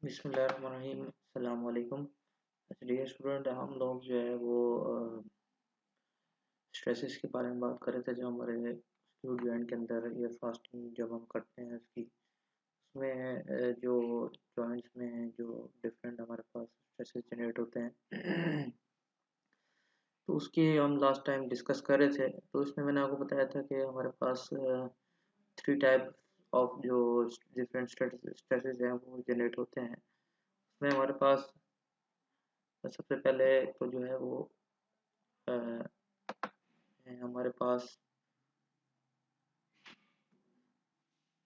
बिस्मिल्लाहिर्रहमानिर्रहीम अस्सलाम वालेकुम। डियर स्टूडेंट, हम लोग जो है वो स्ट्रेसेस के बारे में बात कर रहे थे जो हमारे फ्लूइड जॉइंट के अंदर या फास्टिंग जब हम करते हैं उसकी उसमें जो जॉइंट्स में जो डिफरेंट हमारे पास स्ट्रेसेस जनरेट होते हैं तो उसकी हम लास्ट टाइम डिस्कस कर रहे थे। तो उसमें मैंने आपको बताया था कि हमारे पास थ्री टाइप ऑफ जो डिफरेंट स्ट्रेसेस हैं वो जनरेट होते हैं। उसमें हमारे पास सबसे पहले तो जो है वो अ, हमारे पास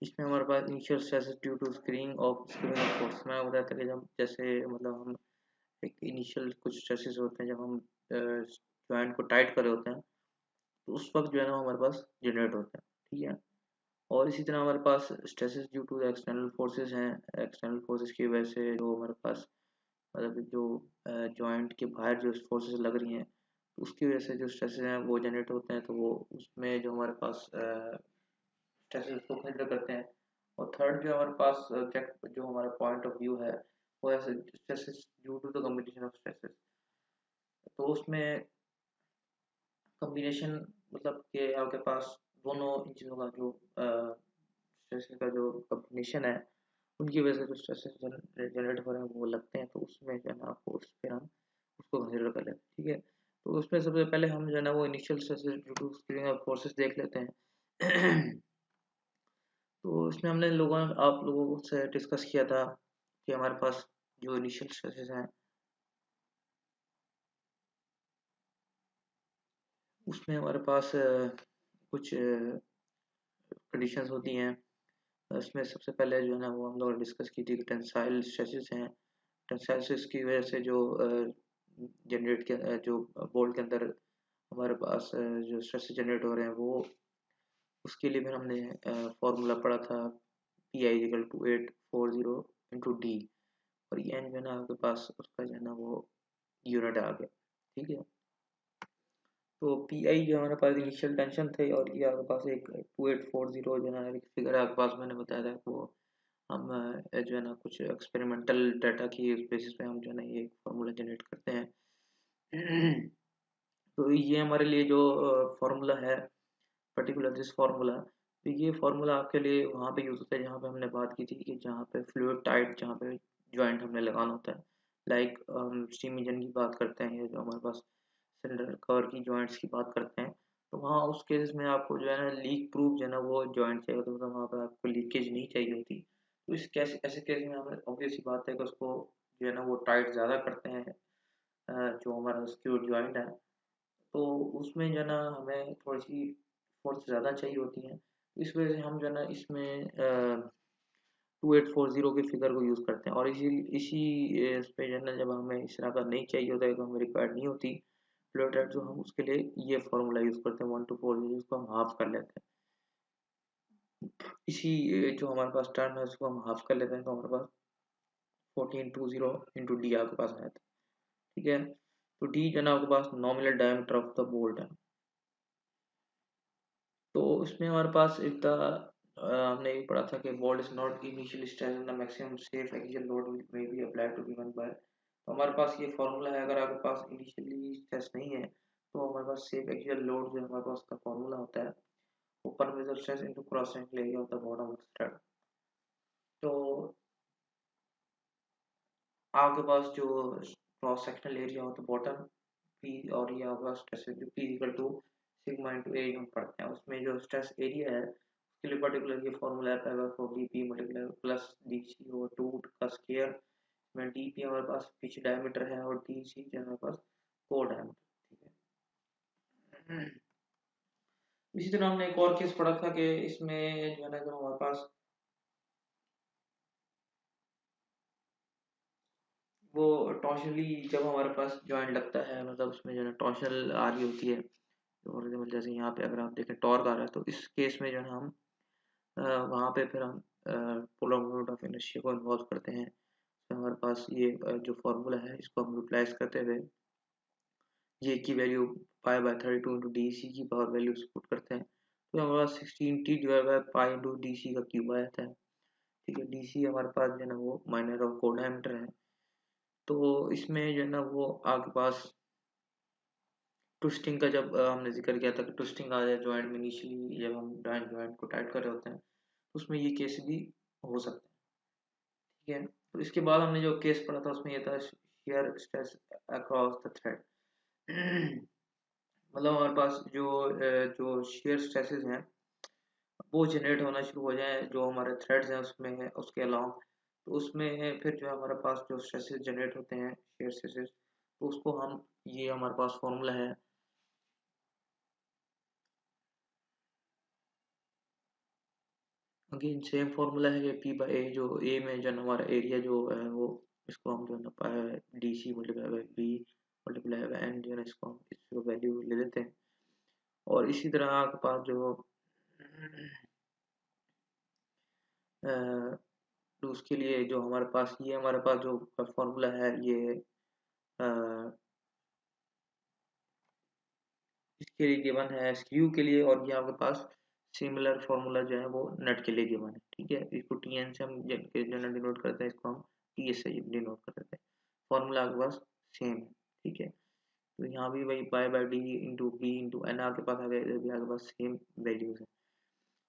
इसमें हमारे पास initial stresses due to screening of course. मैं बताया था कि जब जैसे मतलब हम एक इनिशियल कुछ स्ट्रेसेस होते हैं जब हम जॉइंट को टाइट कर रहे होते हैं तो उस वक्त जो है ना हमारे पास जनरेट होता है। ठीक है। और इसी तरह हमारे पास stresses due to external forces हैं। एक्सटर्नल फोर्सेस की वजह से जो हमारे पास मतलब जो जॉइंट के बाहर जो फोर्सेस लग रही हैं तो उसकी वजह से जो स्ट्रेसेस हैं वो जनरेट होते हैं। तो वो उसमें जो हमारे पास स्ट्रेसेस को कंसिडर करते हैं। और थर्ड जो हमारे पास जो हमारा पॉइंट ऑफ व्यू है वो है stresses due to the combination of stresses. तो उसमें कॉम्बिनेशन मतलब कि आपके पास दोनों इन चीज़ों का जो स्ट्रेसेस का जो कॉम्बिनेशन है उनकी वजह से जो स्ट्रेसेस जनरेट हो रहे हैं वो लगते हैं। तो उसमें जो है ना आपको उस पर हम उसको कंसिडर कर लेते हैं। ठीक है। तो उसमें सबसे पहले हम जो है ना वो initial stresses due to screening of forces देख लेते हैं। तो इसमें हमने आप लोगों से डिस्कस किया था कि हमारे पास जो इनिशियल स्ट्रेसेस हैं उसमें हमारे पास कुछ कंडीशंस होती हैं। इसमें सबसे पहले जो है ना वो हम लोग डिस्कस की थी कि टेंसाइल स्ट्रेसेस हैं। टेंसाइल स्ट्रेस की वजह से जो जनरेट के जो बोल्ट के अंदर हमारे पास जो स्ट्रेस जनरेट हो रहे हैं वो उसके लिए फिर हमने फॉर्मूला पढ़ा था Pi = 840 × D। और ये एन जो है ना आपके पास उसका जो है ना वो यूनिट आ गया। ठीक है। तो पी आई जो हमारे पास इनिशियल टेंशन थे और ये आपके पास एक 2840 जो है ना एक फिगर आपके पास मैंने बताया था वो हम जो है ना कुछ एक्सपेरिमेंटल डाटा की बेसिस पे हम जो है ना ये फार्मूला जनरेट करते हैं। तो ये हमारे लिए जो फार्मूला है पर्टिकुलर दिस फार्मूला, तो ये फार्मूला आपके लिए वहाँ पे यूज़ होता है जहाँ पे हमने बात की थी कि जहाँ पे फ्लूइड टाइट जहाँ पे जॉइंट हमने लगाना होता है। लाइक हम स्टीम इंजन की बात करते हैं या जो हमारे पास सिलेंडर कवर की जॉइंट्स की बात करते हैं तो वहाँ उस केस में आपको जो है ना लीक प्रूफ जो है ना वो जॉइंट चाहिए होता है। मतलब वहाँ पे आपको लीकेज नहीं चाहिए होती। तो इस केस ऐसे केस में हमें ऑब्वियस सी बात है कि उसको जो है ना वो टाइट ज़्यादा करते हैं जो हमारा स्क्रूड जॉइंट है। तो उसमें जो है ना हमें थोड़ी-सी फ़ोर्स ज़्यादा चाहिए होती है। इस वज़ह से हम जो है ना इसमें 2840 के फिगर को यूज़ करते हैं। और इसी इसी इस पे जो है ना जब हमें इस तरह का नहीं चाहिए होता है तो हमें रिक्वायर्ड नहीं होती फ्लो रेट, जो हम उसके लिए ये फ़ॉर्मूला यूज़ करते हैं 1/4 इसको हम हाफ़ कर लेते हैं। इसी जो हमारे पास टर्म है उसको हम हाफ़ कर लेते हैं तो हमारे पास 1420 × D आपके पास आया था। ठीक है। तो D जो है ना आपके पास nominal diameter of the bolt है। तो उसमें हमारे पास हमने ये पढ़ा था कि bolt is not initially stress the maximum safe axial load में be applied to given by. तो हमारे पास ये फॉर्मूला है। अगर आपके पास इनिशियली स्ट्रेस नहीं है तो हमारे पास सेफ एक्सियल लोड जो हमारे पास का फॉर्मूला होता है open major stress into cross sectional area of the bottom of stud. तो आपके पास जो क्रॉस सेक्शनल एरिया होता है बॉटम पी और ये आपका स्ट्रेस जो P equal to sigma into A हम पढ़ते हैं उसमें जो स्ट्रेस एरिया है उसके लिए पर्टिकुलर ये फॉर्मूला आता है for D P multiply plus D C over 2 का स्क्वायर में डी पी हमारे पास पिच डायमीटर है और डी सी जो हमारे पास कोर डायमीटर। ठीक है। इसी तरह हमने एक और केस पढ़ा था कि इसमें जो है ना जो हमारे पास वो टॉर्शनली जब हमारे पास जॉइंट लगता है मतलब उसमें जो है ना टॉर्शनल आ रही होती है। फॉर एग्जाम्पल जैसे यहाँ पे अगर आप देखें टॉर्क आ रहा है तो इस केस में जो है हम वहाँ पे फिर हम पोलर मोमेंट ऑफ इनर्शिया को इन्वॉल्व करते हैं। तो हमारे पास ये जो फार्मूला है इसको हम यूटिलाइज करते हुए ये की वैल्यू पाई/32 × डी सी की पावर वैल्यू पुट करते हैं तो हमारे पास 16t/पाई × डी सी का क्यूब आ जाता है। ठीक है। डी BC हमारे पास जो है ना वो माइनर और कोर डायमीटर है। तो इसमें जो है ना वो आपके पास ट्विस्टिंग का जब हमने जिक्र किया था कि ट्विस्टिंग आ जाए जॉइंट में इनिशियली जब हम जॉइंट को टाइट कर रहे होते हैं, तो उसमें ये केस भी हो सकता है। ठीक है, तो इसके बाद हमने जो केस पढ़ा था उसमें ये था shear stress across the thread. मतलब हमारे पास जो शियर स्ट्रेसेस हैं वो जनरेट होना शुरू हो जाए जो हमारे थ्रेड्स हैं उसमें है उसके अलावा, तो उसमें फिर जो हमारे पास जो स्ट्रेसेस जनरेट होते हैं शियर स्ट्रेसेस, तो उसको हम ये हमारे पास फॉर्मूला है अगेन सेम फॉर्मूला है पी बाई ए, जो ए में जो हमारा एरिया जो है वो इसको हम जो है D C multiply by B multiply by N जो है इसको हम इसको वैल्यू ले लेते हैं। और इसी तरह आपके पास जो तो उसके लिए जो हमारे पास ये हमारे पास जो फॉर्मूला है ये अ, इसके लिए गिवन है स्क्रू के लिए, और ये आपके पास सिमिलर फॉर्मूला जो है वो नट के लिए गिवन है। ठीक है, इसको टी एन से हम जो डिनोट करते हैं इसको हम टी एस से डिनोट कर देते हैं। फॉर्मूला आपके पास सेम है। ठीक है, तो यहाँ भी वही pi by D into B into N आपके पास आ गया, इधर भी आपके पास सेम वैल्यूज है।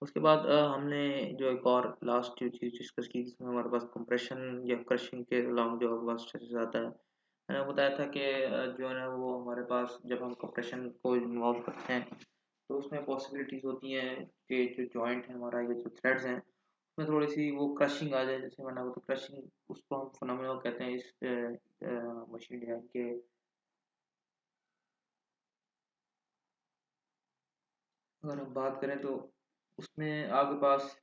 उसके बाद हमने जो एक और लास्ट जो चीज़ डिस्कस की जिसमें हमारे पास कंप्रेशन या क्रशिंग के अलावा जो हमारे पास स्ट्रेसेस आता है, मैंने बताया था कि जो है ना वो हमारे पास जब हम कंप्रेशन को इन्वॉल्व करते हैं तो उसमें पॉसिबिलिटीज होती हैं कि जो जॉइंट है हमारा ये जो थ्रेड्स हैं उसमें थोड़ी सी वो क्रशिंग आ जाए। जैसे मैंने तो क्रशिंग उसको हम फिनोमेना कहते हैं इस मशीन डिजाइन के। अगर हम बात करें तो उसमें आपके पास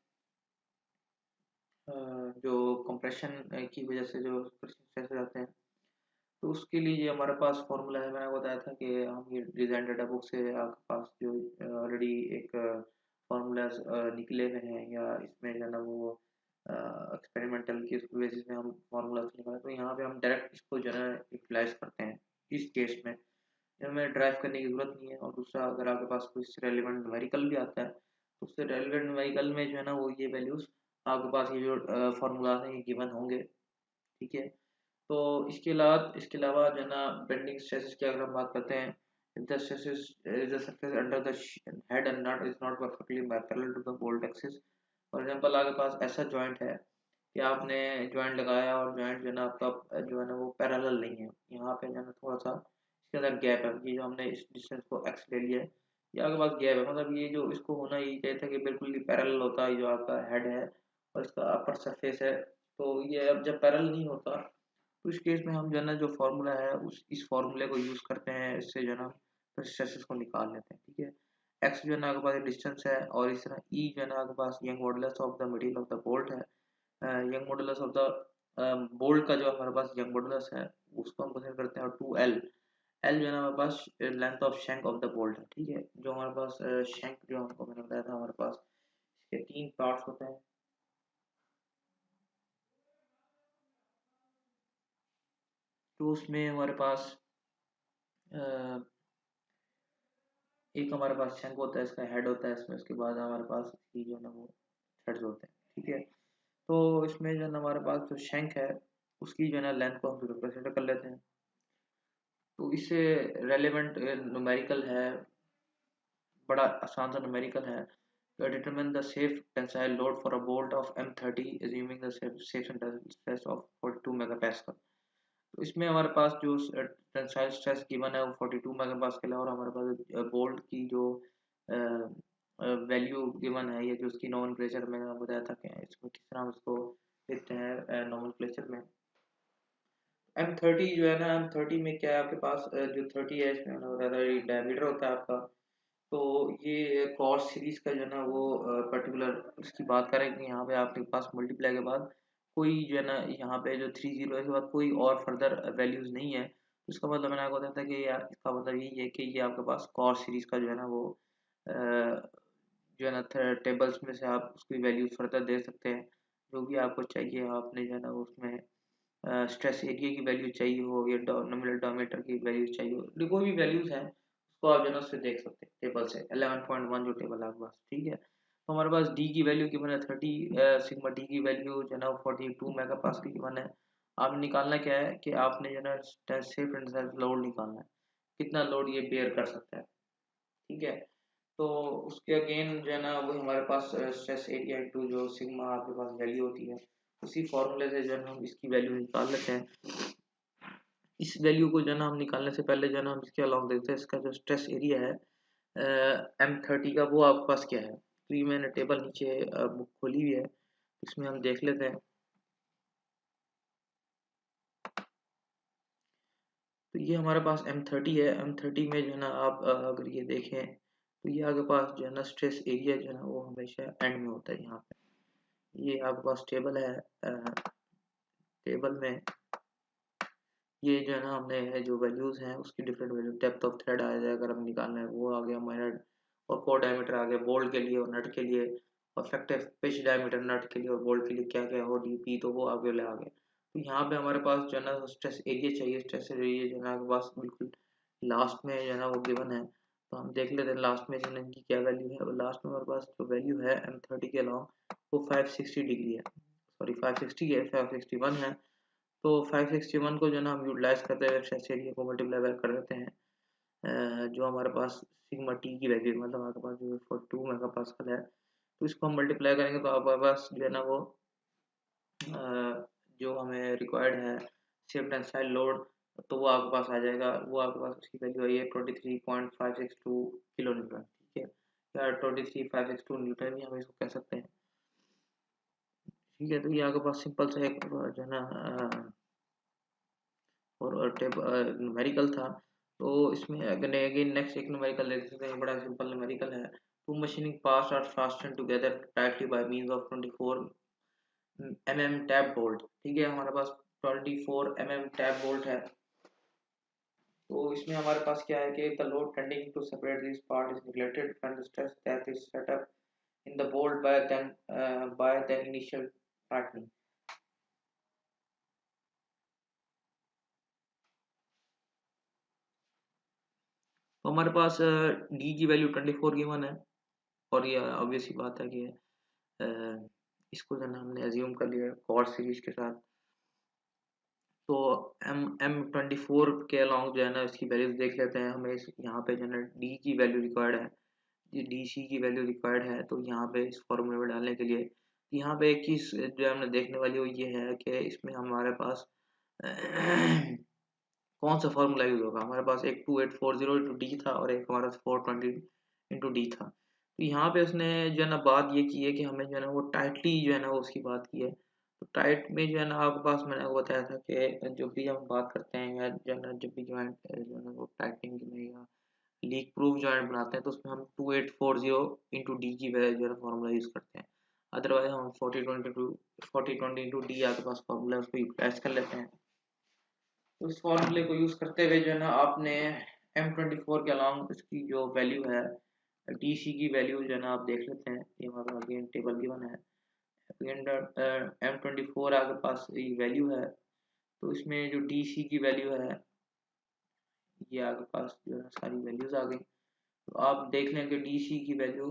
जो कंप्रेशन की वजह से जो स्ट्रेसेस आते हैं, तो उसके लिए ये हमारे पास फॉर्मूला है। मैंने बताया था कि हम ये डिज़ाइन डाटा बुक से आपके पास जो ऑलरेडी एक फार्मूलाज निकले हुए हैं या इसमें जो है ना वो एक्सपेरिमेंटल की उसकी बेसिस में हम फार्मूलाज निकाले, तो यहाँ पे हम डायरेक्ट इसको जो है यूटिलाइज करते हैं इस केस में। हमें ड्राइव करने की ज़रूरत नहीं है। और दूसरा, अगर आपके पास कोई रेलिवेंट न्यूमेरिकल भी आता है तो उससे रेलिवेंट न्यूमेरिकल में जो है ना वो ये वैल्यूज़ आपके पास ये जो फार्मूलाज हैं ये गिवन होंगे। ठीक है, तो इसके अलावा जो है ना बेंडिंग स्ट्रेसेस की अगर हम बात करते हैं, if the stresses the surface under the head and nut is not perfectly parallel to the bolt axis। For example आपके पास ऐसा जॉइंट है कि आपने जॉइंट लगाया और जॉइंट जो है ना आपका जो है ना वो पैरेलल नहीं है, यहाँ पे जो है ना थोड़ा सा इसके अंदर गैप है। ये जो हमने इस डिस्टेंस को एक्स ले लिया है, ये आपके पास गैप है, मतलब ये जो इसको होना ये चाहिए था कि बिल्कुल ही पैरेलल होता है जो आपका हेड है और इसका अपर सरफेस है। तो ये अब जब पैरेलल नहीं होता तो इस केस में हम जो है ना जो फार्मूला है उस इस फार्मूले को यूज करते हैं, इससे जो है ना फिर स्ट्रेसेस को निकाल लेते हैं। ठीक है, एक्स जो है ना आपके पास डिस्टेंस है और इस तरह ई जो है ना आपके पास Young modulus of the material of the bolt है। Young modulus of the bolt का जो हमारे पास यंग मॉडुलस है उसको हम कंसीडर करते हैं, और 2L एल जो है ना हमारे पास length of shank of the bolt है। ठीक है, जो हमारे पास शैंक जो हमको मैंने बताया था हमारे पास इसके 3 पार्ट्स होते हैं। तो उसमें हमारे पास एक हमारे पास शंक होता है, इसका हेड होता है इसमें, उसके बाद हमारे पास इसकी जो है ना वो थ्रेड्स होते हैं। ठीक है, तो इसमें जो है ना हमारे पास जो शंक है उसकी जो है ना लेंथ को हम कंसीडर कर लेते हैं। तो इससे रेलेवेंट न्यूमेरिकल है, बड़ा आसान सा न्यूमेरिकल है। Determine the safe tensile load for a bolt of M30 assuming the safe tensile stress of 42 megapascal। तो इसमें हमारे पास जो टेंसाइल स्ट्रेस गिवन है वो 42 मेगापास्कल है, और हमारे पास बोल्ट की जो वैल्यू गिवन है या जो उसकी नोमेनक्लेचर मैंने बताया था कि इसमें किस तरह हम इसको लिखते हैं नोमेनक्लेचर में। M30 जो है ना M30 में क्या है आपके पास जो 30 है इसमें मैंने बताया था डायमीटर होता है आपका। तो ये कॉर्स सीरीज का जो है ना वो पर्टिकुलर इसकी बात करें कि यहाँ पे आपके पास मल्टीप्लाई के बाद कोई जो है ना यहाँ पे जो 30 है इसके बाद कोई और फर्दर वैल्यूज नहीं है, तो इसका मतलब मैंने आपको बताया था कि यार इसका मतलब यही है कि ये आपके पास कॉर्स सीरीज का जो है ना वो जो है ना टेबल्स में से आप उसकी वैल्यू फर्दर दे सकते हैं जो भी आपको चाहिए। आपने जो है ना उसमें स्ट्रेस एरिया की वैल्यू चाहिए हो या नॉमिनल डायमीटर की वैल्यू चाहिए हो, जो कोई भी वैल्यूज हैं उसको आप जो है ना उससे देख सकते हैं टेबल से 11.1 जो टेबल है आपके पास। ठीक है, तो हमारे पास डी की वैल्यू गिवन है 30, सिग्मा डी की वैल्यू जो है ना 42 मेगा पास्कल गिवन है। आपने निकालना क्या है कि आपने जो है ना सेफ एंड सेल्फ लोड निकालना है, कितना लोड ये बेयर कर सकता है, ठीक है। तो उसके अगेन जो है ना वो हमारे पास स्ट्रेस एरिया इंटू जो सिग्मा आपके पास वैल्यू होती है, उसी फॉर्मूले से जो है हम इसकी वैल्यू निकाल लेते हैं। इस वैल्यू को जो है ना हम निकालने से पहले जो है ना हम इसके अलॉन्ग देखते हैं इसका जो स्ट्रेस एरिया है M30 का, वो आपके पास क्या है। तो ये मैंने टेबल नीचे बुक खोली हुई है, इसमें हम देख लेते हैं। तो ये हमारे पास M30 है। M30 में जो है ना आप अगर ये देखें तो ये आपके पास जो है ना स्ट्रेस एरिया जो है ना वो हमेशा एंड में होता है। यहाँ पे ये आपके पास टेबल है, टेबल में ये जो है ना हमने जो वैल्यूज हैं उसकी different value, depth of thread आ जाए अगर हम निकालना है वो आ गया माइनर, और कोर डायमीटर आ गया बोल्ट के लिए और नट के लिए, और इफेक्टिव पिच डायमीटर नट के लिए और बोल्ट के लिए क्या क्या हो डीपी, तो वो आगे आ गया। तो यहाँ पे हमारे पास जो है ना स्ट्रेस एरिया चाहिए, स्ट्रेस एरिया जो है ना आपके पास बिल्कुल लास्ट में जो है ना वो गिवन है। तो हम देख लेते हैं लास्ट में जो है ना इनकी क्या वैल्यू है। लास्ट में हमारे पास जो वैल्यू है M30 के अलाउंग वो 560 डिग्री है, सॉरी 560 है, 561 है। तो 561 को जो है ना हम यूटिलाइज करते हुए स्ट्रेस एरिया को मल्टीप्लाई कर देते हैं, जो हमारे पास सिग्मा टी की वैल्यू मतलब हमारे पास जो 42 मेगा पास्कल है, तो इसको हम मल्टीप्लाई करेंगे तो हमारे पास जो है ना वो जो हमें रिक्वायर्ड है सेफ टेंसाइल लोड, तो वो आपके पास आ जाएगा। वो आपके पास उसकी वैल्यू आई है 23.562 किलो न्यूटन, ठीक है, या 23562 न्यूटन भी हम इसको कह सकते हैं, ठीक है। तो ये आपके पास सिंपल सा एक जो है ना और न्यूमेरिकल था। तो इसमें अगेन नेक्स्ट एक न्यूमेरिकल देख सकते हैं, बड़ा सिंपल न्यूमेरिकल है। Two machining parts are fastened together tightly by means of 24 tap bolt, ठीक है। हमारे पास 24 टैप बोल्ट है। तो इसमें हमारे पास क्या है कि the load tending to separate this part is neglected and the stress that is set up in the bolt by then initial tightening. तो हमारे पास डी की वैल्यू 24 गिवन है, और ये ऑब्वियस ही बात है कि इसको जो है ना हमने एज्यूम कर लिया कॉर्ड सीरीज के साथ। तो M24 के अलॉन्ग जो है ना इसकी वैल्यूज देख लेते हैं। हमें यहाँ पे जो है ना डी की वैल्यू रिक्वायर्ड है, ये डी सी की वैल्यू रिक्वायर्ड है। तो यहाँ पे इस फॉर्मूले में डालने के लिए यहाँ पे एक चीज़ जो हमने देखने वाली वो ये है कि इसमें हमारे पास कौन सा फॉर्मूला यूज होगा। हमारे पास एक 2840 इंटू डी था और एक हमारा 420 इंटू डी था। तो यहाँ पे उसने जो है ना बात ये की है कि हमें जो है ना वो टाइटली जो है ना वो उसकी बात की है। तो टाइट में जो है ना आपके पास मैंने आपको बताया था कि जब भी हम बात करते हैं या जो है ना जब भी ज्वाइंट जो है ना वो टाइटनिंग में या लीक प्रूफ ज्वाइंट बनाते हैं तो उसमें हम 2840 इंटू डी की वजह जो है फॉर्मूला यूज करते हैं। अदरवाइज हम 4020 इंटू डी आपके पास फॉर्मूला उसको यूटिलाइज कर लेते हैं। तो इस फॉर्मूले को यूज करते हुए जो है ना आपने M24 के अलॉन्ग इसकी जो वैल्यू है DC की वैल्यू जो है ना आप देख लेते हैं। ये हमारा अगेन टेबल गिवन है। M24 आपके पास ये वैल्यू है, तो इसमें जो DC की वैल्यू है ये आपके पास जो है सारी वैल्यूज आ गई। तो आप देख लें कि DC की वैल्यू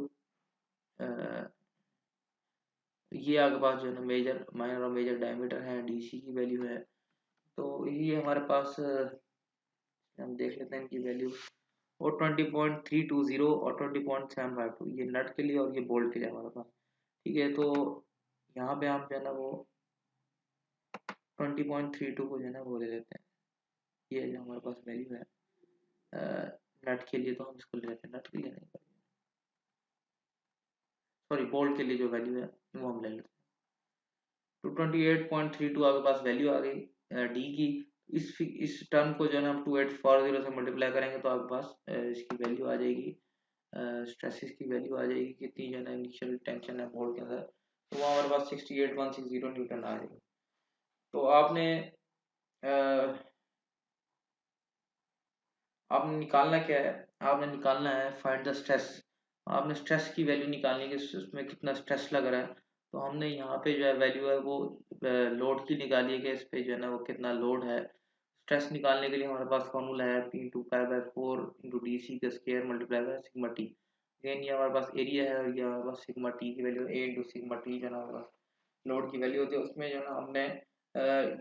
ये आपके पास जो है ना मेजर माइनर और मेजर डायमीटर है, DC की वैल्यू है। तो ये हमारे पास हम देख लेते हैं इनकी वैल्यू, और 20.320 और 20.752 ये नट के लिए और ये बोल्ट के लिए हमारे पास, ठीक है। तो यहाँ पे हम जो है ना वो 20.32 को जो है ना वो ले लेते हैं, ये जो हमारे पास वैल्यू है नट के लिए, तो हम इसको ले लेते हैं, नट के लिए नहीं, सॉरी बोल्ट के लिए जो वैल्यू है वो हम ले लेते हैं। तो 28.32 आपके पास वैल्यू आ गई डी की। इस टर्म को जो है ना हम 2840 से मल्टीप्लाई करेंगे तो आपके पास इसकी वैल्यू आ जाएगी, स्ट्रेसिस की वैल्यू आ जाएगी कितनी जो है ना इनिशियल टेंशन है बोल्ट के अंदर, तो वो हमारे पास 68160 न्यूटन आ जाएगी। तो आपने निकालना क्या है, आपने निकालना है फाइंड द स्ट्रेस। आपने स्ट्रेस की वैल्यू निकालनी है कि उसमें कितना स्ट्रेस लग रहा है। तो हमने यहाँ पे जो है वैल्यू है वो लोड की निकाली है कि इस पे जो है ना वो कितना लोड है। स्ट्रेस निकालने के लिए हमारे पास फॉर्मूला है P into pi by 4 into D C का square multiply by sigma T. Again ये हमारे पास एरिया है और ये हमारे पास सिग्मा टी की value A into sigma T जो है ना हमारे पास लोड की वैल्यू होती है। उसमें जो है ना हमने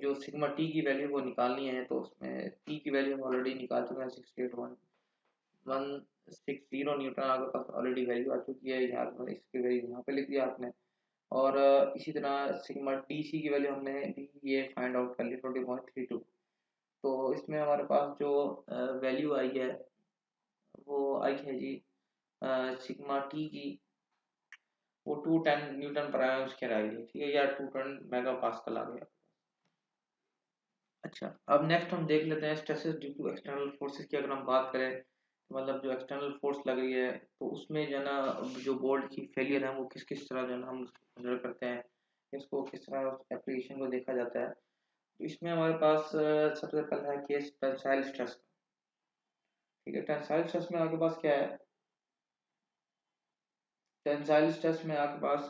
जो सिग्मा टी की वैल्यू वो निकालनी है, तो उसमें टी की वैल्यू हम ऑलरेडी निकाल चुके हैं 681160 न्यूटन आपके पास ऑलरेडी वैल्यू आ चुकी है, यहाँ पर इसकी वैल्यू यहाँ पे लिख दिया आपने। और इसी तरह सिग्मा डी सी की वैल्यू हमने भी ये फाइंड आउट कर ली 20.32। तो इसमें हमारे पास जो वैल्यू आई है वो आई है जी सिग्मा टी की वो 210 न्यूटन पर आयन स्क्वायर आई है, ठीक है, या 210 मेगा पास्कल आ गया। अच्छा, अब नेक्स्ट हम देख लेते हैं stresses due to external forces की। अगर हम बात करें तो मतलब जो एक्सटर्नल फोर्स लग रही है तो उसमें जो है ना जो बोल्ट की फेलियर है वो किस किस तरह जो है ना हम कंसिडर करते हैं, इसको किस तरह एप्लीकेशन को देखा जाता है। तो इसमें हमारे पास सबसे पहला है केस टेंसाइल स्ट्रेस। ठीक है, टेंसाइल स्ट्रेस में आपके पास क्या है, टेंसाइल स्ट्रेस में आपके पास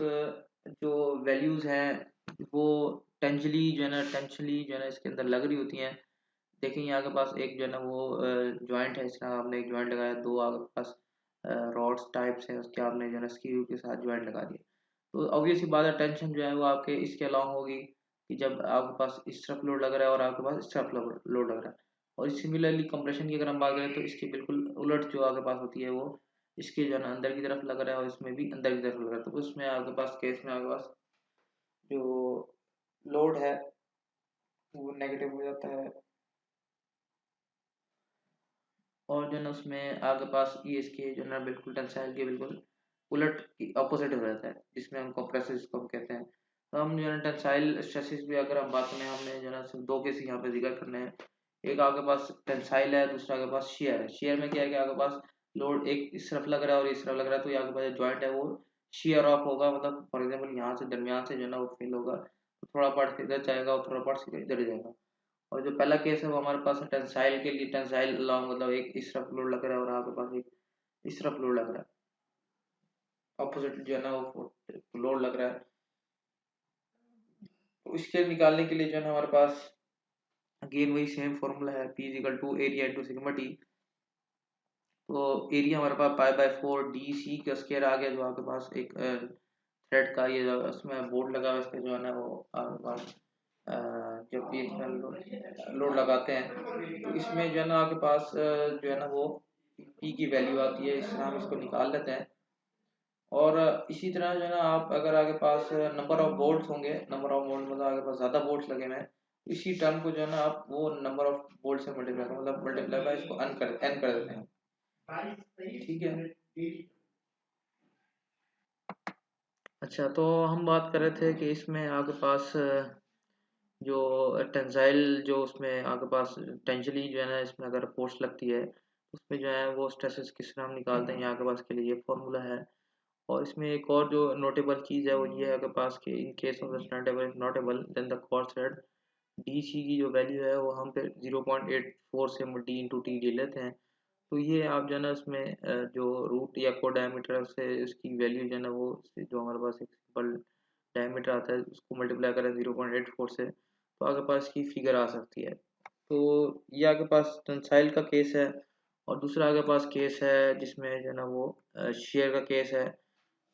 जो वैल्यूज हैं वो टेंजली जो है ना टेंशली जो है ना इसके अंदर लग रही होती हैं। देखिए यहाँ के पास एक जो है ना वो जॉइंट है, इसका आपने एक जॉइंट लगाया, दो आपके पास रॉड्स टाइप्स है उसके आपने जो है ना स्क्रू के साथ जॉइंट लगा दिया। तो ऑब्वियस ही बात है टेंशन जो है वो आपके इसके अलाउंग होगी कि जब आपके पास इस तरफ लोड लग रहा है और आपके पास इस तरफ लोड लग रहा है। और सिमिलरली कंप्रेशन की अगर हम बात करें तो इसके बिल्कुल उलट जो आपके पास होती है वो इसके जो है ना अंदर की तरफ लग रहा है और इसमें भी अंदर की तरफ लग रहा है। तो उसमें आपके पास केस में आपके पास जो लोड है वो नेगेटिव हो जाता है और जो है ना उसमें आपके पास ये इसके जो है ना बिल्कुल टेंसाइल के बिल्कुल उलट ऑपोजिट हो जाता है, जिसमें हम कंप्रेसिव इसको हम कहते हैं। तो हम जो है ना टेंसाइल स्ट्रेसेस भी अगर हम बात करें, हमने जो है ना सिर्फ दो केस यहाँ पे जिक्र करने हैं। एक आपके पास टेंसाइल है, दूसरा आपके पास शेयर है। शेयर में क्या है कि आपके पास लोड एक इस तरफ लग रहा है और इस तरफ लग रहा है, तो यहाँ के पास जॉइंट है वो शेयर ऑफ होगा, मतलब फॉर एग्जाम्पल यहाँ से दरमियान से जो है ना वो फेल होगा, तो थोड़ा पार्ट इधर जाएगा और थोड़ा पार्ट इधर जाएगा। और जो पहला केस है वो हमारे पास टेंसाइल के लिए टेंसाइल लॉन्ग मतलब एक इस तरफ लोड लग रहा है और आपके पास एक इस तरफ लोड लग रहा है, ऑपोजिट जो है ना वो लोड लग रहा है। तो इसके निकालने के लिए जो है ना हमारे पास अगेन वही सेम फॉर्मूला है, P equal to area into sigma T. तो एरिया हमारे पास पाई बाय 4 डी सी का स्क्वायर आ गया, जो आपके पास एक थ्रेड का ये जो उसमें बोर्ड लगा हुआ है, इसका जो है ना वो आपके पास जब भी इसमें लोड लगाते हैं तो इसमें जो है ना आपके पास जो है ना वो पी की वैल्यू आती है, इस तरह हम इसको निकाल लेते हैं। और इसी तरह जो है ना आप अगर आपके पास नंबर ऑफ बोल्ट्स होंगे, नंबर ऑफ बोल्ट मतलब आपके पास ज़्यादा बोल्ट्स लगे हुए हैं, इसी टर्म को जो है ना आप वो नंबर ऑफ बोल्ट से मल्टीप्लाई करें, मतलब मल्टीप्लाई बाय इसको एन कर देते हैं, ठीक है। अच्छा, तो हम बात कर रहे थे कि इसमें आपके पास जो टेंसाइल जो उसमें आपके पास टेंशली जो है ना इसमें अगर फोर्स लगती है उसमें जो है वो स्ट्रेसेस किस तरह हम निकालते हैं, यहाँ के पास के लिए ये फॉर्मूला है। और इसमें एक और जो नोटेबल चीज़ है वो ये है आपके पास कि in case of the stand is notable then the cost thread D C की जो वैल्यू है वो हम फिर 0.84 से डी इंटू टी ले लेते हैं। तो ये आप जो है ना इसमें जो रूट या को डायमीटर से इसकी वैल्यू जो है ना वो जो हमारे पास एक सिंपल डायमीटर आता है उसको मल्टीप्लाई करें 0.84 से, तो आपके पास की फिगर आ सकती है। तो ये आपके पास टेंसाइल का केस है। और दूसरा आपके पास केस है जिसमें जो है ना वो शेयर का केस है।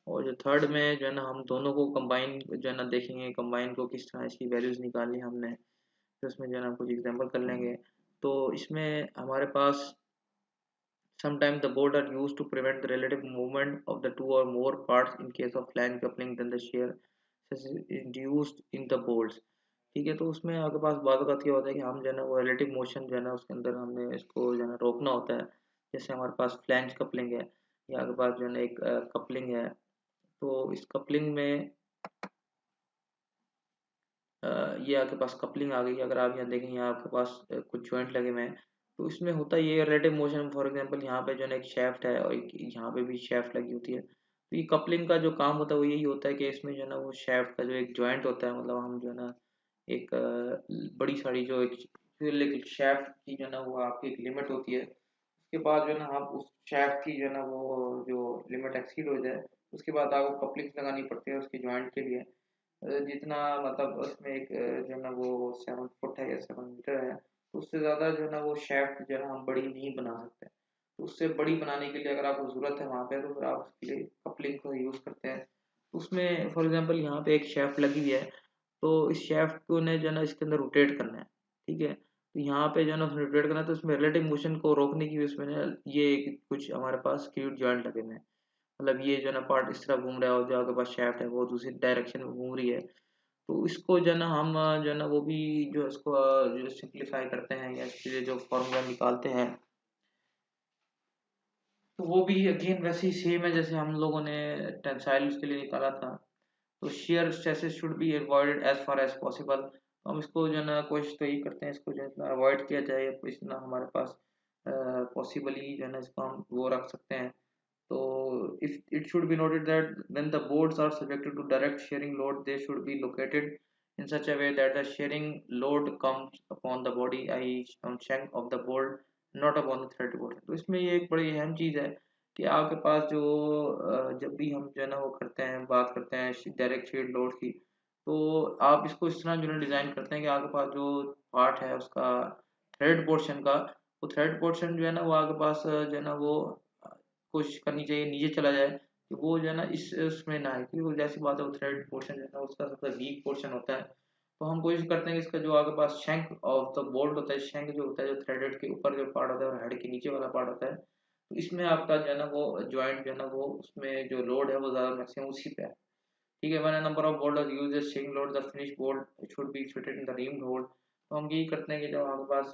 और जो थर्ड में जो है ना हम दोनों को कंबाइन जो है ना देखेंगे, कंबाइन को किस तरह इसकी वैल्यूज निकालनी हमने, तो उसमें जो है ना कुछ एग्जांपल कर लेंगे। तो इसमें हमारे पास sometimes the bolt are used to prevent the relative movement of the two or more parts in case of flange coupling, then the shear is induced in the bolts। ठीक है, तो उसमें आपके पास बात क्या होता है कि हम जो है ना वो रिलेटिव मोशन जो है ना उसके अंदर हमने इसको जो है ना रोकना होता है। जैसे हमारे पास फ्लैंज कपलिंग है या आपके पास जो है ना एक कपलिंग है, तो इस कपलिंग में ये आपके पास कपलिंग आ गई। अगर आप यहाँ देखें यहाँ आपके पास कुछ जॉइंट लगे हुए हैं, तो इसमें होता ये रिलेटिव मोशन, फॉर एग्जांपल यहाँ पे जो है ना एक शेफ्ट है और एक यहाँ पे भी शेफ्ट लगी होती है। तो ये कपलिंग का जो काम होता है वो यही होता है कि इसमें जो है ना वो शेफ्ट का जो एक जॉइंट होता है, मतलब हम जो है ना एक बड़ी सारी जो एक शेफ्ट की जो है ना वो आपकी एक लिमिट होती है, उसके बाद जो है ना आप उस शेफ्ट की जो है ना वो जो लिमिट एक्सीड हो जाए उसके बाद आपको कपलिंग लगानी पड़ती है उसकी जॉइंट के लिए। जितना मतलब उसमें एक जो है ना वो 7 फुट है या 7 मीटर है, तो उससे ज़्यादा जो है ना वो शेफ्ट जो है ना हम बड़ी नहीं बना सकते। तो उससे बड़ी बनाने के लिए अगर आपको ज़रूरत है वहाँ पे, तो फिर आप उसके लिए कपलिंग का यूज़ करते हैं। तो उसमें फॉर एग्जांपल यहाँ पे एक शेफ्ट लगी हुई है, तो इस शेफ्ट को ने जो है ना इसके अंदर रोटेट करना है, ठीक है। तो यहाँ पे जो है ना रोटेट करना है, तो उसमें रिलेटिव मोशन को रोकने की भी उसमें ना ये कुछ हमारे पास स्क्रूड जॉइंट लगे हुए हैं। मतलब ये जो है ना पार्ट इस तरह घूम रहा है और जो आपके पास शाफ्ट है वो दूसरी डायरेक्शन में घूम रही है। तो इसको जो है ना हम जो है ना वो भी जो इसको जो सिंप्लीफाई करते हैं या इसके लिए जो फॉर्मूला निकालते हैं, तो वो भी अगेन वैसे ही सेम है जैसे हम लोगों ने टेंसाइल के लिए निकाला था। तो shear stresses should be avoided as far as possible। तो हम इसको जो है ना कोशिश तो यही करते हैं, इसको जो है ना अवॉइड किया जाए, इतना हमारे पास पॉसिबली जो है ना इसको हम वो रख सकते हैं। तो if it should be noted that when the boards are subjected to direct shearing load, they should be located in such a way that the shearing load comes upon the body, i.e. on shank of the board, not upon the thread board। तो इसमें ये एक बड़ी अहम चीज़ है कि आपके पास जो जब भी हम जो है ना वो करते हैं, बात करते हैं डायरेक्ट शीयर लोड की, तो आप इसको इस तरह जो है डिज़ाइन करते हैं कि आपके पास जो पार्ट है उसका थ्रेड पोर्शन का, वो थ्रेड पोर्शन जो है ना वो आपके पास जो है ना वो कोशिश करनी चाहिए नीचे चला जाए, कि वो जो है ना इस उसमें ना आए, क्योंकि वो जैसी बात है वो थ्रेड पोर्शन जो है ना उसका सबसे वीक पोर्शन होता है। तो हम कोशिश करते हैं कि इसका जो आपके पास शैंक ऑफ द बोल्ट होता है, शैंक जो होता है जो थ्रेडेड के ऊपर जो पार्ट होता है और हेड के नीचे वाला पार्ट होता है, तो इसमें आपका जो है ना वो जॉइंट जो है ना वो उसमें जो लोड है वो ज़्यादा मैक्सिमम उसी पे है, ठीक है। When a number of bolt use the same load the finish bolt should be fitted in the rimmed hole. तो हम यही करते हैं कि जब आपके पास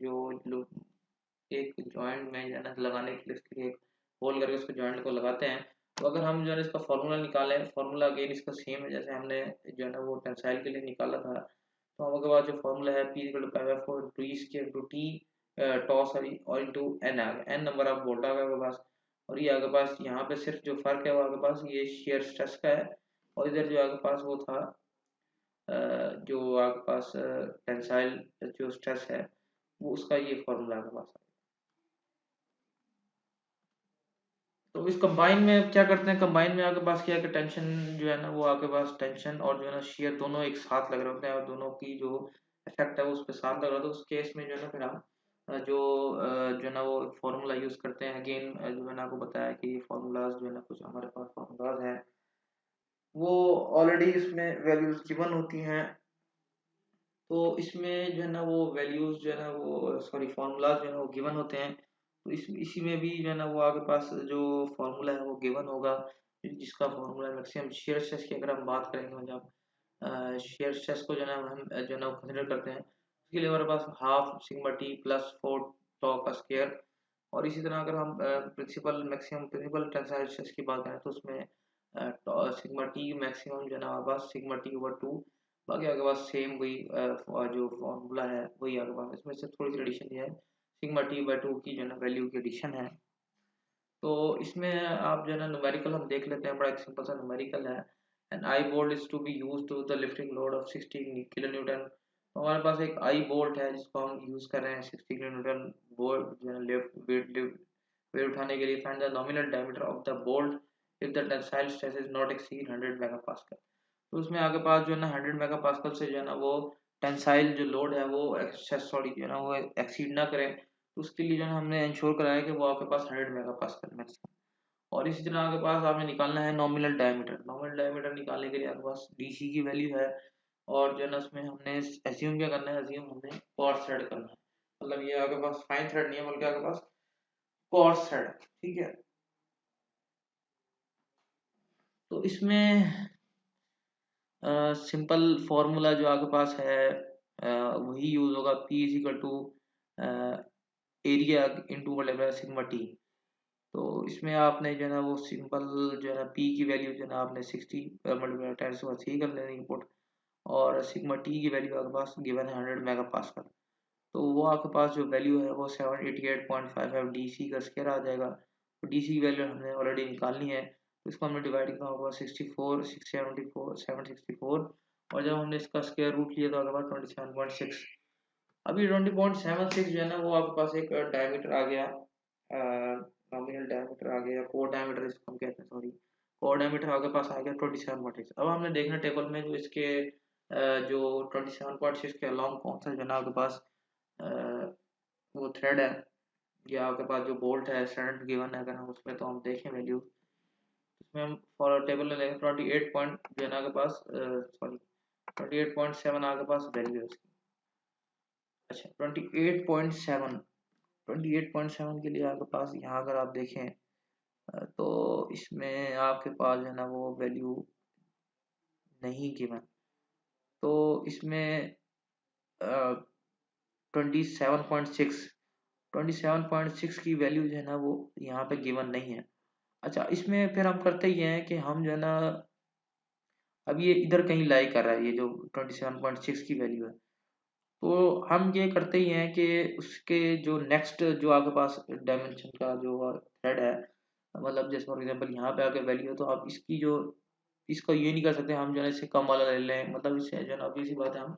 जो एक जॉइंट में जो है ना लगाने के लिए इसके लिए एक होल करके उसको जॉइंट को लगाते हैं। तो अगर हम जो है इसका फॉर्मूला निकालें, फॉर्मूला अगेन इसका सेम है जैसे हमने जो है ना वो टेंसाइल के लिए निकाला था। तो हम के पास जो फॉर्मूला है P equal to pi by 4 into E square into T tau sorry और इंटू एन आ गया, एन नंबर ऑफ बोल्ट आ गया आपके पास। और ये आपके पास यहाँ पे सिर्फ जो फर्क है वो आपके पास ये शेयर स्ट्रेस का है, और इधर जो आपके पास वो था जो आपके पास टेंसाइल जो स्ट्रेस है वो उसका ये फॉर्मूला आपके पास। तो इस कंबाइन में क्या करते हैं, कंबाइन में आपके पास क्या है कि टेंशन जो है ना वो आपके पास टेंशन और जो है ना शियर दोनों एक साथ लग रहे होते हैं, और दोनों की जो इफेक्ट है वो उस पर साथ लग रहा है। तो उस केस में जो है ना फिर हम जो है ना वो फार्मूला यूज करते हैं। अगेन जो मैंने आपको बताया कि फार्मूलाज जो है ना कुछ हमारे पास फार्मूलाज हैं, वो ऑलरेडी इसमें वैल्यूज गिवन होती हैं। तो इसमें जो है ना वो वैल्यूज जो है ना वो सॉरी फार्मूलाज जो है ना वो गिवन होते हैं। तो इसी में भी जो है ना वो आपके पास जो फार्मूला है वो गिवन होगा, जिसका फार्मूला मैक्सिमम शेयर स्ट्रेस की अगर हम बात करेंगे, मतलब शेयर स्ट्रेस को जो है ना हम जो है ना कंसिडर करते हैं, उसके लिए हमारे पास half sigma T plus 4 tau का स्क्वायर। और इसी तरह अगर हम principal maximum principal tensile stress की बात करें तो उसमें सिग्मा टी मैक्सिमम जो है ना हमारे पास सिग्मा टी ओवर 2। बाकी आपके पास सेम वही जो फॉर्मूला है वही आपके पास, इसमें से थोड़ी सी एडिशन है, सिग्मा टी बाई 2 की जो है ना वैल्यू की एडिशन है। तो इसमें आप जो है ना न्यूमेरिकल हम देख लेते हैं, बड़ा एक सिंपल सा न्यूमेरिकल है। An eye bolt is to be use to the lifting load of 60 kilo newton. तो हमारे पास एक आई बोल्ट है जिसको हम यूज कर रहे हैं 60 किलो न्यूटन बोल्ट जो है लिफ्ट वेट उठाने के लिए। Find the nominal diameter of the bolt if the tensile stress is not exceed 100 megapascal. तो उसमें आपके पास जो है ना 100 मेगापास्कल से जो है ना वो टेंसाइल जो लोड है वो सॉरी जो है ना वो एक्सीड ना करें। तो उसके लिए जो है हमने इंश्योर कराया कि वो आपके पास 100 मेगापास्कल मैक्सिमम। और इसी तरह आपके पास आपने निकालना है नॉमिनल डायमीटर। नॉमिनल डायमीटर निकालने के लिए आपके पास डीसी की वैल्यू है, और जो है ना उसमें हमने एज्यूम क्या करना है, एज्यूम हमने कॉर्ड थ्रेड करना है। मतलब ये आपके पास फाइन थ्रेड नहीं है बल्कि आपके पास कॉर्ड थ्रेड है, ठीक है। तो इसमें सिंपल फॉर्मूला जो आपके पास है वही यूज होगा, P is equal to area into multiply sigma T. तो इसमें आपने जो है ना वो सिंपल जो है ना P की वैल्यू जो है ना आपने 60 मल्टीप्लाई 10 से 3 कर लेनी इनपुट, और सिग्मा टी की वैल्यू आपके पास गिवन है 100 मेगा पास्कल। तो वो आपके पास जो वैल्यू है वो 788.55 डीसी का स्क्वायर आ जाएगा। तो डीसी की वैल्यू हमने ऑलरेडी निकालनी है, तो इसको हमने डिवाइड करना होगा 64 674 764, और जब हमने इसका स्क्वायर रूट लिया तो आपके पास 27.6। अभी 20.76 जो है ना वो आपके पास एक डायमीटर आ गया, नॉमिनल डायमीटर आ गया, कोर डायमीटर इसको हम कहते हैं, सॉरी कोर डायमीटर आपके पास आ गया 27.6। अब हमने देखना टेबल में जो इसके जो 27.6 के अलॉन्ग कौन सा जो है ना आपके पास वो थ्रेड है, ये आपके पास जो बोल्ट है स्टैंडर्ड गिवन है, अगर हम उसमें तो हम देखें वैल्यू, इसमें हम फॉर टेबल में लेंगे 28 पॉइंट जो है ना आपके पास, सॉरी 28.7 आपके पास वैल्यू है उसकी। अच्छा 28.7, 28.7 के लिए आपके पास यहाँ अगर आप देखें तो इसमें आपके पास जो है ना वो वैल्यू नहीं गिवन, तो इसमें 27.6, 27.6 की वैल्यू जो है ना वो यहाँ पे गिवन नहीं है। अच्छा इसमें फिर हम करते ही हैं कि हम जो है ना, अब ये इधर कहीं लाई कर रहा है, ये जो 27.6 की वैल्यू है, तो हम ये करते ही हैं कि उसके जो नेक्स्ट जो आपके पास डायमेंशन का जो थ्रेड है, मतलब जैसे फॉर एग्जांपल यहाँ पे आके वैल्यू है, तो आप इसकी जो, इसको ये नहीं कर सकते हम जो है इससे कम वाला ले लें, मतलब इससे जो है ना obvious सी बात है हम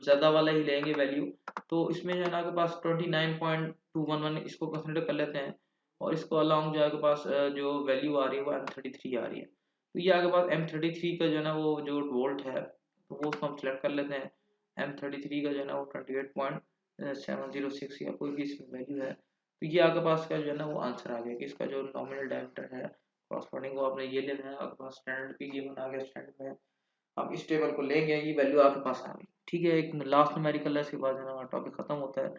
ज़्यादा वाला ही लेंगे वैल्यू। तो इसमें जो है ना आपके पास 29.211 इसको कंसिडर कर लेते हैं, और इसको अलॉन्ग जो आपके पास जो वैल्यू आ रही है वो M33 आ रही है। तो ये आपके पास M33 का जो है ना वो जो वोल्ट है, तो वो उसको हम सेलेक्ट कर लेते हैं। M33 का जो है ना वो 28.706 या कोई भी इसमें वैल्यू है, तो ये आपके पास का जो है ना वो आंसर आ गया कि इसका जो नॉमिनल डायमीटर है कॉरस्पॉन्डिंग वो आपने ये लेना है। आपके पास स्टैंडर्ड भी गिवन आ गया, स्टैंडर्ड में हम इस टेबल को लेंगे, ये वैल्यू आपके पास आ गई। ठीक है, एक लास्ट न्यूमेरिकल है, इसके बाद जो है ना टॉपिक खत्म होता है।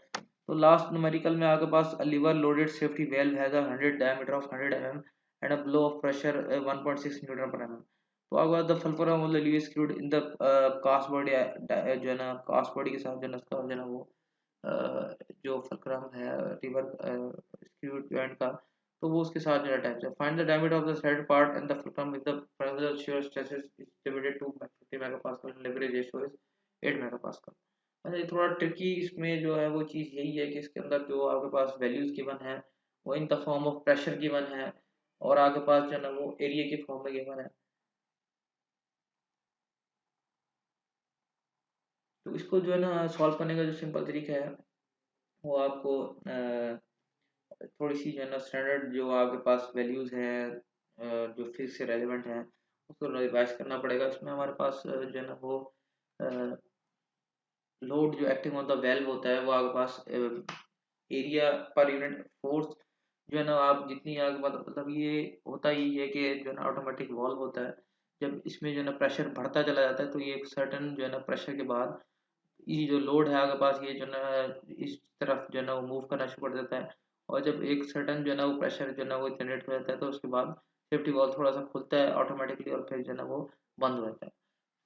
तो लास्ट न्यूमेरिकल में आपके पास lever loaded safety valve has a 100 diameter of 100 mm and a blow off pressure 1.6 newton per mm। तो आपके the full form of the lever screwed in the cast body जो है ना कास्ट बॉडी के साथ जो है ना उसका जो है ना वो जो फुलक्रम है लीवर स्क्रू जॉइंट का, तो वो उसके साथ जो अटैच है। Find the diameter of the thread part and the fulcrum with the parallel shear stresses is divided to 50 megapascal, leverage ratio is 8 megapascal. अच्छा ये थोड़ा ट्रिकी इसमें जो है वो चीज़ यही है कि इसके अंदर जो आपके पास वैल्यूज गिवन है वो in the form of pressure given है, और आपके पास जो है ना वो एरिया के फॉर्म में गिवन है। तो इसको जो है ना सॉल्व करने का जो सिंपल तरीका है वो आपको थोड़ी सी जो है ना स्टैंडर्ड जो आपके पास वैल्यूज हैं जो फिजिक्स से रेलिवेंट हैं उसको रिवाइज करना पड़ेगा। इसमें हमारे पास जो है ना वो लोड जो एक्टिंग ऑन द वेल्व होता है वो आपके पास एरिया पर यूनिट फोर्स जो है ना, आप जितनी आगे मतलब ये होता ही है कि जो है ना ऑटोमेटिक वॉल्व होता है, जब इसमें जो है ना प्रेशर बढ़ता चला जाता है तो ये एक सर्टन जो है ना प्रेशर के बाद ये जो लोड है आपके पास ये जो है ना इस तरफ जो है ना वो मूव करना शुरू कर देता है, और जब एक सर्टन जो है ना वो प्रेशर जो है ना वो जनरेट हो जाता है तो उसके बाद सेफ्टी वॉल्व थोड़ा सा खुलता है ऑटोमेटिकली और फिर जो है ना वो बंद हो जाता है।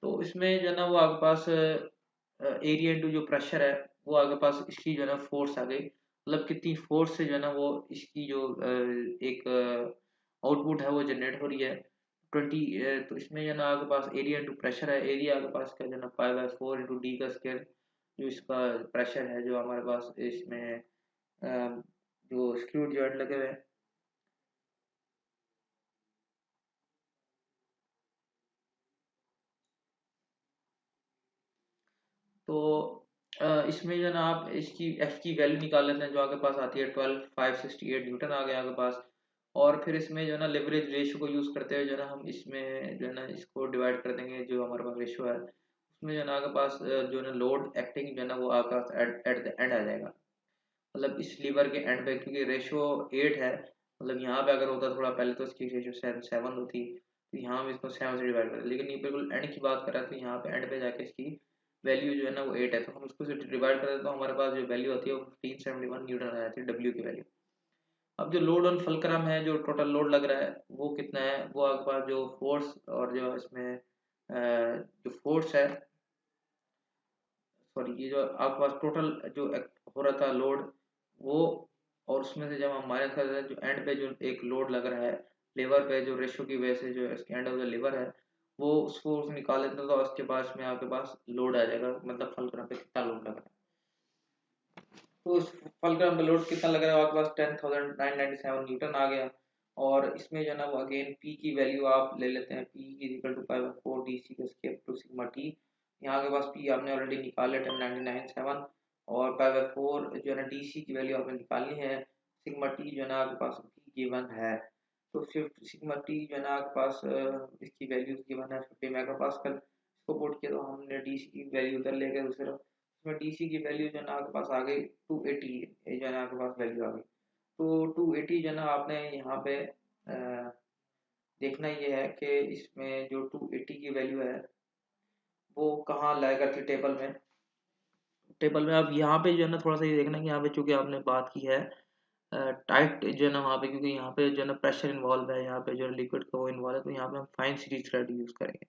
तो इसमें जो है ना वो आपके पास एरिया इंटू जो प्रेशर है वो आपके पास इसकी जो है ना फोर्स आ गई, मतलब कितनी फोर्स से जो है ना वो इसकी जो एक आउटपुट है वो जनरेट हो रही है 20। तो इसमें जो है ना आपके पास एरिया इंटू प्रेशर है, एरिया आपके पास का जो है ना पाई/4 इंटू डी का स्क्वायर, जो इसका प्रेशर है जो हमारे पास इसमें जो स्क्रू जॉइंट लगे हुए हैं। तो इसमें जो है ना आप इसकी एफ की वैल्यू निकाल लेते हैं जो आपके पास आती है 12,568 न्यूटन आ गया आपके पास, और फिर इसमें जो है ना लिवरेज रेशियो को यूज़ करते हुए जो है ना हम इसमें जो है ना इसको डिवाइड कर देंगे, जो हमारे पास रेशियो है उसमें जो है ना आपके पास जो है ना लोड एक्टिंग जो है ना वो आपके पास एट द एंड आ जाएगा, मतलब इस लीवर के एंड पे, क्योंकि रेशियो 8 है, मतलब यहाँ पे अगर होता थोड़ा पहले तो इसकी रेशियो 7 होती, तो यहाँ हम इसको 7 से डिवाइड करते, लेकिन ये बिल्कुल एंड की बात कर रहा है तो यहाँ पे एंड पे जाके इसकी वैल्यू जो है ना वो 8 है, तो हम उसको डिवाइड कर देते तो हमारे पास जो वैल्यू आती है वो 1571 न्यूटन आ जाती है डब्ल्यू की वैल्यू। अब जो लोड ऑन फुलक्रम है, जो टोटल लोड लग रहा है वो कितना है, वो आपके पास जो फोर्स और जो इसमें जो फोर्स है, सॉरी ये जो आपके पास टोटल जो हो रहा था लोड वो, और उसमें से जब हम माइनस कर रहे हैं जो एंड पे जो एक लोड लग रहा है लेवर पे, जो रेशियो की वजह से जो इसके एंड ऑफ द लेवर है वो उसको निकाल लेते हैं, तो उसके पास में आपके पास लोड आ जाएगा, मतलब फुलक्रम पे कितना लोड लग रहा है। तो उस फुलक्रम पे लोड कितना लग रहा है आपके पास 10,997 न्यूटन आ गया, और इसमें जो है ना वो अगेन पी की वैल्यू आप ले लेते हैं, P is equal to pi by 4 D C का स्क्वायर टू सिग्मा टी। यहाँ के पास पी आपने ऑलरेडी निकाल लिया 10,997, और पाई बाय 4 जो है ना डी सी की वैल्यू आपने निकालनी है, सिग्मा टी जो है ना आपके पास पी गिवन है, तो फिर सिग्मा टी जो है ना आपके पास इसकी वैल्यू गिवन है 50 मेगा पास्कल, इसको पुट किया तो हमने डी सी की वैल्यू उधर ले गए दूसरी तरफ, इसमें डीसी की वैल्यू जो है ना आपके पास आ गई 280, ये जो है ना आपके पास वैल्यू आ गई। तो 280 जो है ना आपने यहाँ पे देखना ये है कि इसमें जो 280 की वैल्यू है वो कहाँ लाया करती है टेबल में अब यहाँ पे जो है ना थोड़ा सा ये देखना कि यहाँ पे चूंकि आपने बात की है टाइट जो है ना वहाँ पे, क्योंकि यहाँ पे जो है ना प्रेशर इन्वॉल्व है, यहाँ पे जो है लिक्विड का वो इन्वॉल्व है, तो यहाँ पे हम फाइन सीरीज थ्रेड यूज़ करेंगे।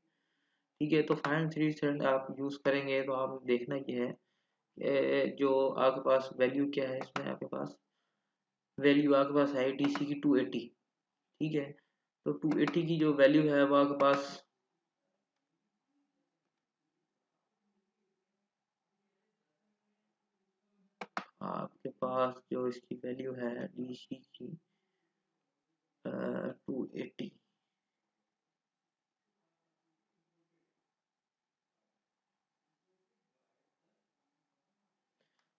ठीक है, तो फाइन सीरीज थ्रेड आप यूज़ करेंगे तो आप देखना ये है जो आपके पास वैल्यू क्या है, इसमें आपके पास वैल्यू आपके पास है डीसी की 280। ठीक है, तो 280 की जो वैल्यू है वो आपके पास जो इसकी वैल्यू है डीसी की 280।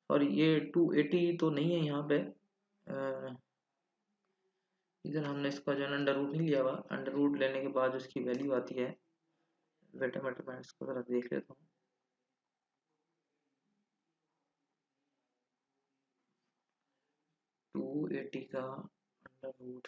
और ये 280 तो नहीं है यहाँ पे, इधर हमने इसका जो है अंडर रूट नहीं लिया हुआ। अंडर रूट लेने के बाद उसकी वैल्यू आती है, वेट मैं इसको जरा देख लेता हूँ। 280 का अंडर रूट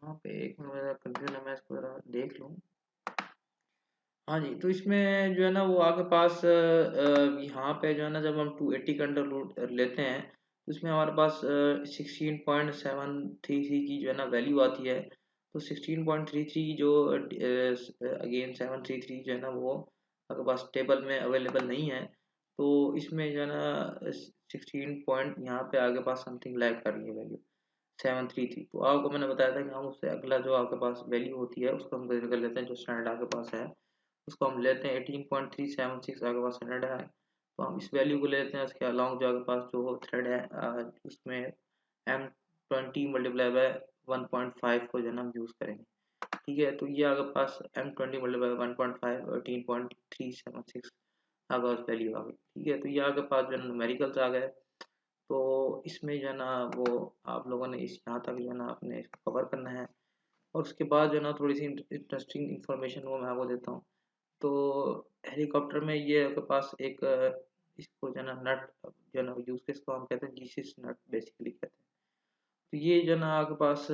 यहाँ पे एक मिनट कंफ्यूजन है, मैं इसको जरा देख लूँ। हाँ जी, तो इसमें जो है ना वो आपके पास यहाँ पे जो है ना जब हम 280 का अंडर रूट लेते हैं तो इसमें हमारे पास 16.733 की जो है ना वैल्यू आती है। तो 16.33 जो अगेन 733 जो है ना वो आपके पास टेबल में अवेलेबल नहीं है। तो इसमें जो है ना 16 पॉइंट यहाँ पे आगे पास समथिंग लैग कर रही है वैल्यू 733। तो आपको मैंने बताया था कि हम उससे अगला जो आपके पास वैल्यू होती है उसको हम कंसीडर कर लेते हैं, जो स्टैंडर्ड आपके पास है उसको हम लेते हैं 18.376 आपके पास स्टैंडर्ड है। तो हम इस वैल्यू को लेते हैं, उसके अलॉन्ग जो आपके पास जो थ्रेड है उसमें M20 मल्टीप्लाई बाय 1.5 को जो है ना हम यूज़ करेंगे। ठीक है, तो ये आपके पास M20 मल्टीप्लाई बाय 1.5 18.376 आपके पास वैल्यू आ गई। ठीक है, तो ये आपके पास जो है न्यूमेरिकल्स आ गए। तो इसमें जो है ना वो आप लोगों ने इस यहाँ तक जो है ना आपने इसको कवर करना है। और उसके बाद जो है ना थोड़ी सी इंटरेस्टिंग इन्फॉर्मेशन वो मैं आपको देता हूँ। तो हेलीकॉप्टर में ये आपके पास एक इसको जो है ना नट जो है ना यूज केस को हम कहते हैं जीसीस नट बेसिकली कहते हैं। तो ये जो है ना आपके पास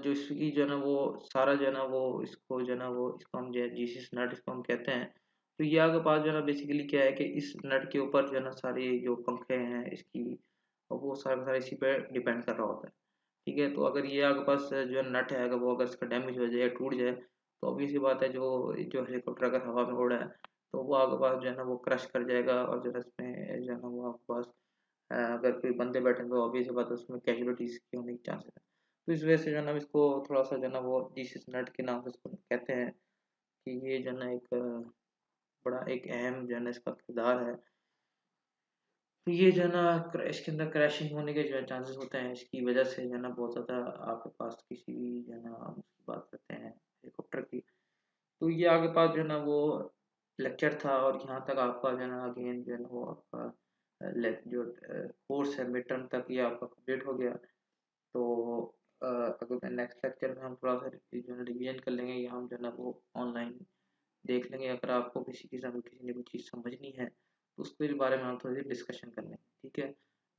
जो इसकी जो है ना वो सारा जो है ना वो इसको जो है ना वो इसको हम जो है जीसीस नट इसको हम कहते हैं। तो ये आपके पास जो है ना बेसिकली क्या है कि इस नट के ऊपर जो है ना सारे जो पंखे हैं इसकी वो सारा इसी पे डिपेंड कर रहा होता है। ठीक है, तो अगर ये आपके पास जो है नट है अगर वो अगर इसका डैमेज हो जाए टूट जाए तो ऑब्वियस सी बात है जो जो हेलीकॉप्टर अगर हवा में उड़ रहा है तो वो आपके पास जो है ना वो क्रश कर जाएगा। और जो है इसमें जो है ना वो आपके पास अगर कोई बंदे बैठे तो ऑब्वियस सी बात है उसमें कैजुअलिटीज के होने के चांसेस है। तो इस वजह से जो है ना इसको थोड़ा सा जो है ना वो जीसस नट के नाम से इसको कहते हैं कि ये जो है ना एक बड़ा एक अहम जो है ना इसका किरदार है। तो ये जो है ना इसके अंदर क्रैशिंग होने के जो है चांसेस होते हैं, इसकी वजह से जो है ना बहुत ज़्यादा आपके पास किसी भी जो है ना हम उसकी बात करते हैं हेलीकॉप्टर की। तो ये आपके पास जो है ना वो लेक्चर था और यहाँ तक आपका जो है ना अगेन जो है ना वो आपका जो कोर्स है मिड टर्म तक ये आपका कंप्लीट हो गया। तो अगर नेक्स्ट लेक्चर में हम थोड़ा सा जो है रिवीजन कर लेंगे या हम जो है ना वो ऑनलाइन देख लेंगे। अगर आपको किसी ने कोई चीज़ समझनी है तो उसके बारे में हम थोड़ी सी डिस्कशन कर लेंगे। ठीक है,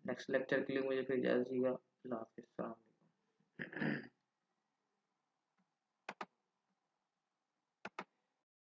नेक्स्ट लेक्चर के लिए मुझे फिर इजाज़त दीजिएगा। अल्लाह हाफ़िज़।